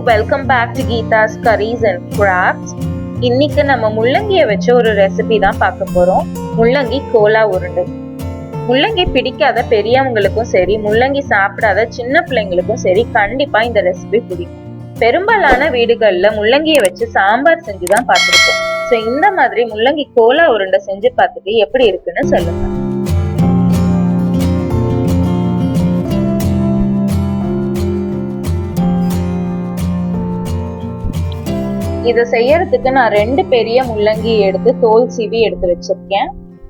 Welcome back to Geetha's curries and crafts. இன்னைக்கு நம்ம முள்ளங்கியை வச்ச ஒரு ரெசிபி தான் பார்க்க போறோம். முள்ளங்கி கோலா உருண்டை. முள்ளங்கி பிடிக்காத பெரியவங்களுக்கும் சரி, முள்ளங்கி சாப்பிடாத சின்ன பிள்ளைங்களுக்கும் சரி, கண்டிப்பா இந்த ரெசிபி பிடிக்கும். பெரும்பாலான வீடுகள்ல முள்ளங்கியை வச்சு சாம்பார் செஞ்சுதான் பார்த்திருக்கோம். ஸோ இந்த மாதிரி முள்ளங்கி கோலா உருண்டை செஞ்சு பார்த்துட்டு எப்படி இருக்குன்னு சொல்லுங்க. இதை செய்யறதுக்கு நான் 2 பெரிய முள்ளங்கி எடுத்து தோல் சீவி எடுத்து வச்சிருக்கேன்.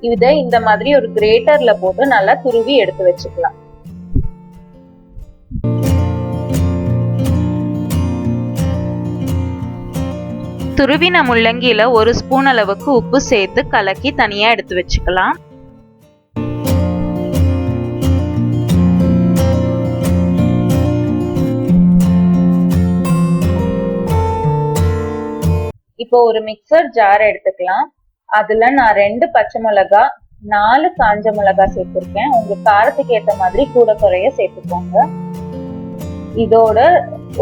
இதை இந்த மாதிரி ஒரு கிரேட்டர்ல போட்டு நல்லா துருவி எடுத்து வச்சுக்கலாம். துருவின முள்ளங்கியில 1 ஸ்பூன் அளவுக்கு உப்பு சேர்த்து கலக்கி தனியா எடுத்து வச்சுக்கலாம். இப்போ ஒரு மிக்சர் ஜார் எடுத்துக்கலாம். அதுல நான் 2 பச்சை மிளகா, 4 காஞ்ச மிளகா சேர்த்திருக்கேன். உங்க காரத்துக்கு ஏற்ற மாதிரி கூட குறைய சேர்த்துக்கோங்க. இதோட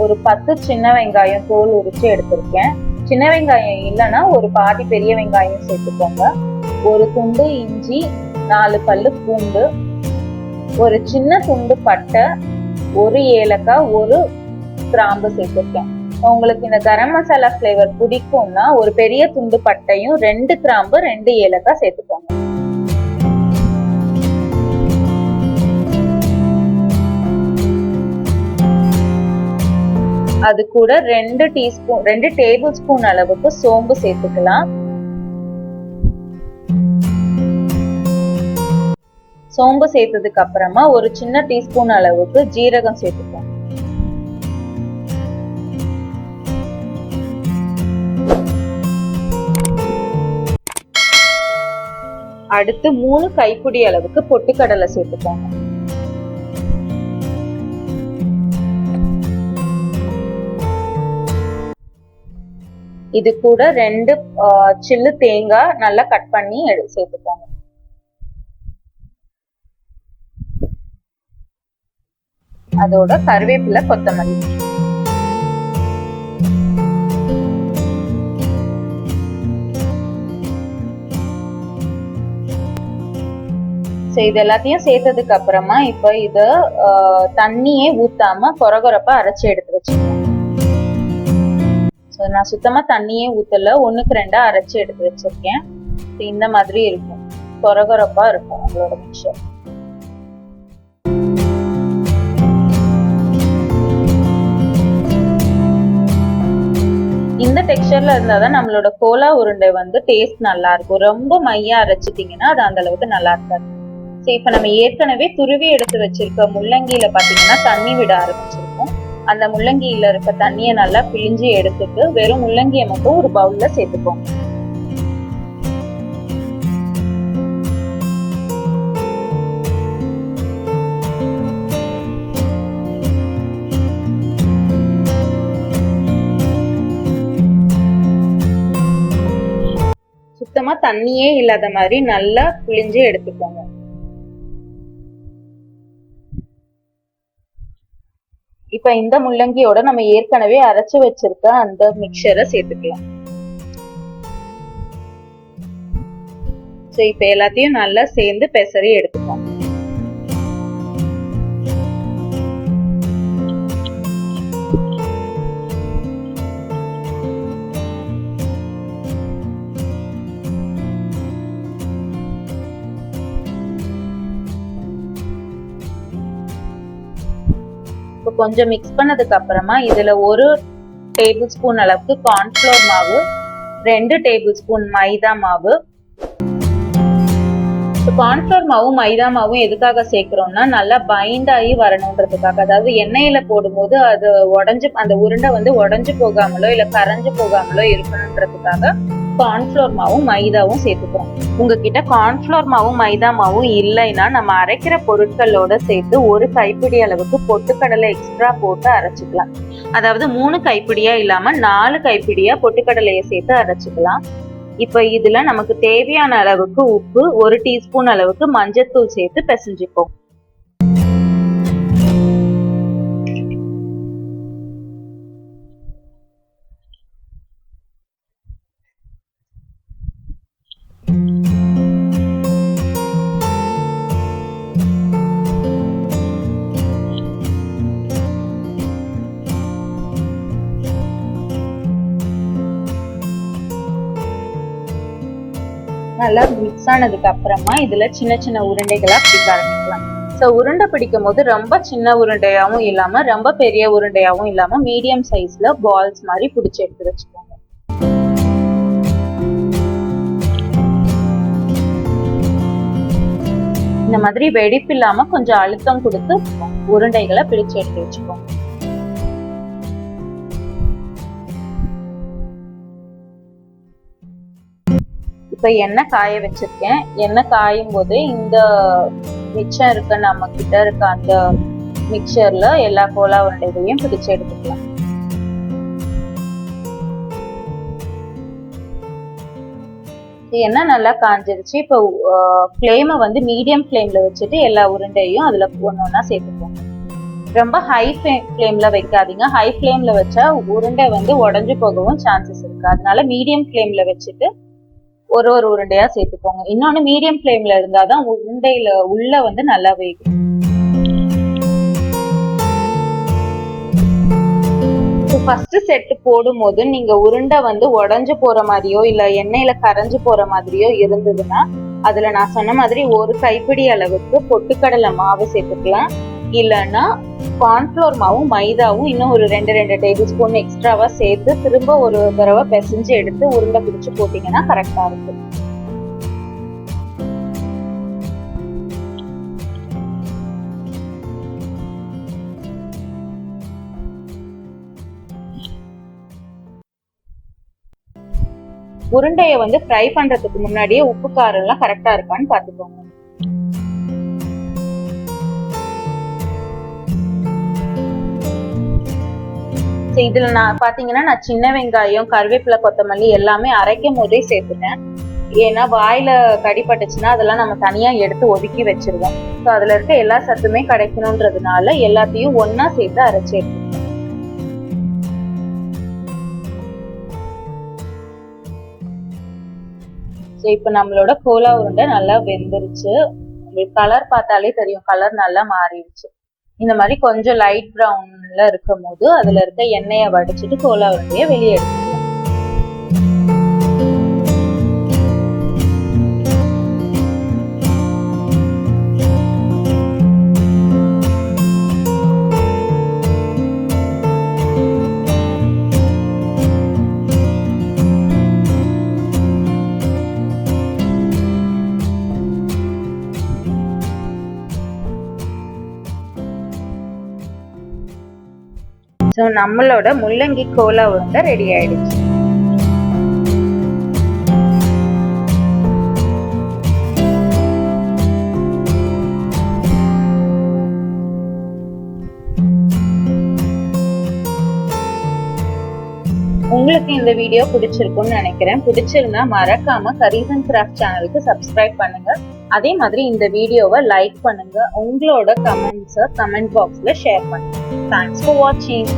ஒரு 10 சின்ன வெங்காயம் தோல் உரிச்சு எடுத்திருக்கேன். சின்ன வெங்காயம் இல்லைன்னா ஒரு பாதி பெரிய வெங்காயம் சேர்த்துக்கோங்க. ஒரு துண்டு இஞ்சி, 4 பல்லு பூண்டு, ஒரு சின்ன துண்டு பட்டை, 1 ஏலக்காய், 1 கிராம்பு சேர்த்திருக்கேன். உங்களுக்கு இந்த கரம் மசாலா ஃபிளேவர் பிடிக்கும்னா ஒரு பெரிய துண்டு பட்டையும் 2 கிராம்பு 2 ஏலக்காய் சேர்த்துக்கோங்க. அது கூட 2 டேபிள் ஸ்பூன் அளவுக்கு சோம்பு சேர்த்துக்கலாம். சோம்பு சேர்த்ததுக்கு அப்புறமா ஒரு சின்ன டீஸ்பூன் அளவுக்கு ஜீரகம் சேர்த்துக்கோங்க. அடுத்து 3 கைப்பிடி அளவுக்கு பொட்டுக்கடலை சேர்த்துக்கோங்க. இது கூட 2 சில்லு தேங்காய் நல்லா கட் பண்ணி சேர்த்துக்கோங்க. அதோட கருவேப்பிலை, கொத்தமல்லி. இது எல்லாத்தையும் சேர்த்ததுக்கு அப்புறமா இப்ப இத தண்ணியே ஊத்தாம கொரகொரப்பா அரைச்சி எடுத்து வச்சுக்கோங்க. நான் சுத்தமா தண்ணியே ஊத்தல, 1க்கு 2 அரைச்சி எடுத்து வச்சிருக்கேன். இந்த மாதிரி இருக்கும், கொரகொரப்பா இருக்கும் உங்களோட மிக்சர். இந்த டெக்ஸ்சர்ல இருந்தாதான் நம்மளோட கோலா உருண்டை டேஸ்ட் நல்லா இருக்கும். ரொம்ப மையா அரைச்சிட்டீங்கன்னா அது அந்த அளவுக்கு நல்லா இருக்காது. இப்ப நம்ம ஏற்கனவே துருவி எடுத்து வச்சிருக்க முள்ளங்கியில பாத்தீங்கன்னா தண்ணி விட ஆரம்பிச்சிருக்கோம். அந்த முள்ளங்கியில இருக்க தண்ணியை நல்லா பிழிஞ்சு எடுத்துட்டு வெறும் முள்ளங்கியை மட்டும் ஒரு பவுல்ல சேர்த்துக்கோங்க. சுத்தமா தண்ணியே இல்லாத மாதிரி நல்லா பிழிஞ்சு எடுத்துக்கோங்க. இப்ப இந்த முள்ளங்கியோட நம்ம ஏற்கனவே அரைச்சு வச்சிருக்க அந்த மிக்சரை சேர்த்துக்கலாம். இப்ப எல்லாத்தையும் நல்லா சேர்ந்து பெசரி எடுத்துக்கோங்க. கொஞ்சம் மிக்ஸ் பண்ணதுக்கு அப்புறமா இதுல 1 டேபிள் ஸ்பூன் அளவுக்கு கார்ன்ஃப்ளவர் மாவு, 2 டேபிள் ஸ்பூன் மைதா மாவு. கார்ன்ஃப்ளவர் மாவும் மைதா மாவும் எதுக்காக சேர்க்கிறோம்னா நல்லா பைண்ட் ஆகி வரணும்ன்றதுக்காக. அதாவது எண்ணெயில போடும்போது அது அந்த உருண்டை உடைஞ்சு போகாமலோ இல்ல கரைஞ்சு போகாமலோ இருக்கணும்ன்றதுக்காக கார்ன்ஃப்ளவர் மாவும் மைதாவும் சேர்த்துக்கிறோம். உங்ககிட்ட கார்ன்ஃப்ளவர் மாவும் மைதா மாவும் இல்லைன்னா நம்ம அரைக்கிற பொருட்களோட சேர்த்து 1 கைப்பிடி அளவுக்கு பொட்டுக்கடலை எக்ஸ்ட்ரா போட்டு அரைச்சிக்கலாம். அதாவது 3 கைப்பிடியா இல்லாம 4 கைப்பிடியா பொட்டுக்கடலையை சேர்த்து அரைச்சிக்கலாம். இப்ப இதுல நமக்கு தேவையான அளவுக்கு உப்பு, 1 டீஸ்பூன் அளவுக்கு மஞ்சத்தூள் சேர்த்து பிசைஞ்சுப்போம். நல்லா மிக்ஸ் ஆனதுக்கு அப்புறமா இதுல சின்ன சின்ன உருண்டைகளா பிடிக்க ஆரம்பிக்கலாம். ஸோ உருண்டை பிடிக்கும் போது ரொம்ப சின்ன உருண்டையாவும் இல்லாம ரொம்ப பெரிய உருண்டையாவும் இல்லாம மீடியம் சைஸ்ல பால்ஸ் மாதிரி பிடிச்சி எடுத்து வச்சுக்கோங்க. இந்த மாதிரி வெடிப்பு இல்லாம கொஞ்சம் அழுத்தம் கொடுத்து உருண்டைகளை பிடிச்சு எடுத்து வச்சுக்கோங்க. இப்ப எண்ணெய் காய வச்சிருக்கேன். எண்ணெய் காயும் போது இந்த மிச்சம் இருக்க நம்ம கிட்ட இருக்க அந்த மிக்சர்ல எல்லா கோலா உருண்டைகளையும் பிடிச்சு எடுத்துக்கலாம். எண்ணெய் நல்லா காஞ்சிருச்சு. இப்போ ஃப்ளேமை வந்து மீடியம் ஃப்ளேம்ல வச்சுட்டு எல்லா உருண்டையும் அதுல ஒன்னொன்னா சேர்த்துக்கோங்க. ரொம்ப ஹை ஃப்ளேம்ல வைக்காதீங்க. ஹை ஃப்ளேம்ல வச்சா உருண்டை வந்து உடஞ்சு போகவும் சான்சஸ் இருக்கு. அதனால மீடியம் ஃப்ளேம்ல வச்சுட்டு ஒரு உருண்டையா சேர்த்துக்கோங்க. இன்னொன்னு மீடியம் ஃப்ளேம்ல இருந்தாதான் உருண்டையில உள்ள வந்து நல்லா வேகும். ஃபர்ஸ்ட் செட் போடும் போது நீங்க உருண்டை வந்து உடஞ்சு போற மாதிரியோ இல்ல எண்ணெயில கரைஞ்சு போற மாதிரியோ இருந்ததுன்னா அதுல நான் சொன்ன மாதிரி ஒரு கைப்பிடி அளவுக்கு பொட்டுக்கடலை மாவு சேர்த்துக்கலாம். இல்லைன்னா கார்ன்ஃப்ளோர் மாவும் மைதாவும் இன்னும் ஒரு 2 டேபிள் ஸ்பூன் எக்ஸ்ட்ராவா சேர்த்து திரும்ப ஒரு தடவை பிசைஞ்சு எடுத்து உருண்டை பிடிச்சு போட்டீங்கன்னா கரெக்டா இருக்கும். உருண்டைய வந்து ஃப்ரை பண்றதுக்கு முன்னாடியே உப்பு காரம் எல்லாம் கரெக்டா இருக்கான்னு பாத்துக்கோங்க. இதுல நான் பாத்தீங்கன்னா நான் சின்ன வெங்காயம், கருவேப்பிலை, கொத்தமல்லி எல்லாமே அரைக்கும் போதே சேர்த்துட்டேன். ஏன்னா வாயில கடிப்பட்டுச்சுன்னா அதெல்லாம் நம்ம தனியா எடுத்து ஒதுக்கி வச்சிருவோம். ஸோ அதுல இருக்க எல்லா சத்துமே கிடைக்கணும்ன்றதுனால எல்லாத்தையும் ஒன்னா சேர்த்து அரைச்சி எடுத்துக்கோங்க. இப்ப நம்மளோட கோலா உருண்டை நல்லா வெந்துருச்சு. உங்களுக்கு கலர் பார்த்தாலே தெரியும், கலர் நல்லா மாறிடுச்சு. இந்த மாதிரி கொஞ்சம் லைட் ப்ரௌன்ல இருக்கும் போது அதுல இருக்க எண்ணெயை வடிச்சிட்டு கோலா உருண்டைய வெளியே எடுத்துக்கலாம். ஸோ நம்மளோட முள்ளங்கி கோலா உருண்டை ரெடி ஆயிடுச்சு. உங்களுக்கு இந்த வீடியோ பிடிச்சிருக்கும்னு நினைக்கிறேன். பிடிச்சிருந்தா மறக்காம கரீஸ் அண்ட் கிராஃப்ட் சேனலுக்கு சப்ஸ்கிரைப் பண்ணுங்க. அதே மாதிரி இந்த வீடியோவை லைக் பண்ணுங்க. உங்களோட கமெண்ட்ஸை கமெண்ட் பாக்ஸ்ல ஷேர் பண்ணுங்க. தேங்க்ஸ் ஃபார் வாட்சிங்.